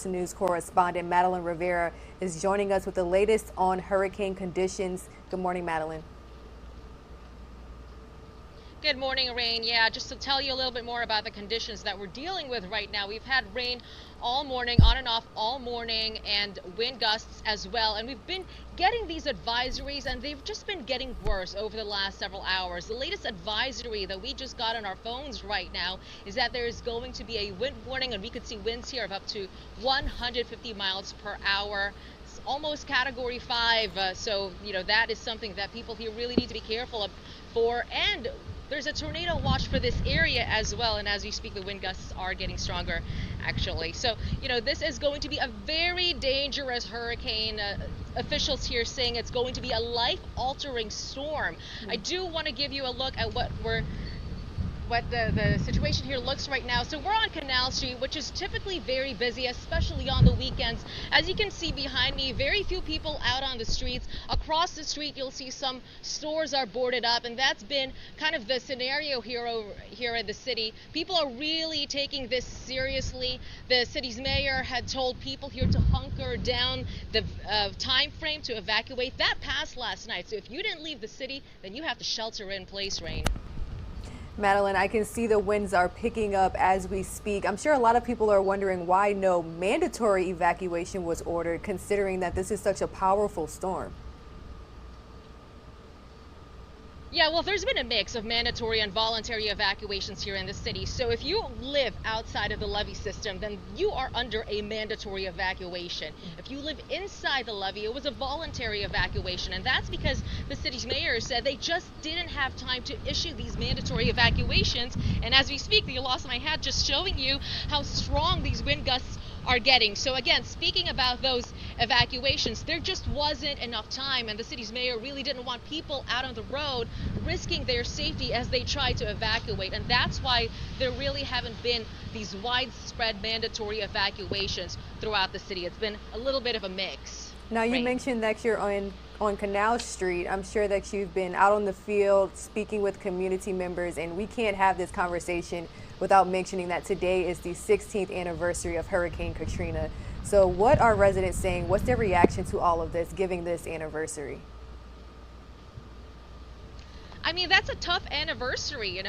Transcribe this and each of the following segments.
News correspondent Madeline Rivera is joining us with the latest on hurricane conditions. Good morning, Madeline. Good morning, Rain. Yeah, just to tell you a little bit more about the conditions that we're dealing with right now. We've had rain all morning, on and off all morning, and wind gusts as well. And we've been getting these advisories, and they've just been getting worse over the last several hours. The latest advisory that we just got on our phones right now is that there is going to be a wind warning, and we could see winds here of up to 150 miles per hour. It's almost category 5, so that is something that people here really need to be careful of for. And there's a tornado watch for this area as well, and as we speak, the wind gusts are getting stronger, actually. So, this is going to be a very dangerous hurricane. Officials here saying it's going to be a life-altering storm. I do want to give you a look at what the situation here looks right now. So we're on Canal Street, which is typically very busy, especially on the weekends. As you can see behind me, very few people out on the streets. Across the street, you'll see some stores are boarded up, and that's been kind of the scenario here in the city. People are really taking this seriously. The city's mayor had told people here to hunker down. The time frame to evacuate that passed last night. So if you didn't leave the city, then you have to shelter in place, Rain. Madeline, I can see the winds are picking up as we speak. I'm sure a lot of people are wondering why no mandatory evacuation was ordered, considering that this is such a powerful storm. Yeah, well, there's been a mix of mandatory and voluntary evacuations here in the city. So if you live outside of the levee system, then you are under a mandatory evacuation. If you live inside the levee, it was a voluntary evacuation. And that's because the city's mayor said they just didn't have time to issue these mandatory evacuations. And as we speak, you lost my hat just showing you how strong these wind gusts are getting. So again, speaking about those evacuations, there just wasn't enough time, and the city's mayor really didn't want people out on the road risking their safety as they tried to evacuate. And that's why there really haven't been these widespread mandatory evacuations throughout the city. It's been a little bit of a mix. Now, you mentioned that you're on Canal Street. I'm sure that you've been out on the field speaking with community members, and we can't have this conversation without mentioning that today is the 16th anniversary of Hurricane Katrina. So what are residents saying? What's their reaction to all of this, given this anniversary? I mean, that's a tough anniversary, and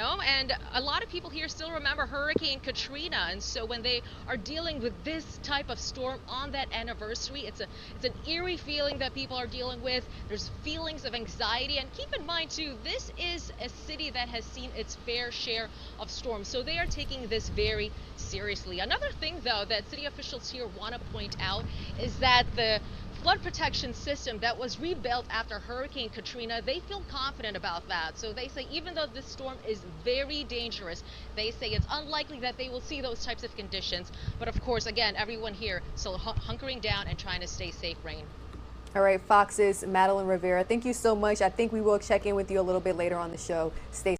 a lot of people here still remember Hurricane Katrina. And so when they are dealing with this type of storm on that anniversary, it's an eerie feeling that people are dealing with. There's feelings of anxiety. And keep in mind, too, this is a city that has seen its fair share of storms. So they are taking this very seriously. Another thing, though, that city officials here want to point out is that the flood protection system that was rebuilt after Hurricane Katrina, they feel confident about that. So they say even though this storm is very dangerous, they say it's unlikely that they will see those types of conditions. But of course, again, everyone here still hunkering down and trying to stay safe, Rain. All right, Fox's Madeline Rivera, thank you so much. I think we will check in with you a little bit later on the show. Stay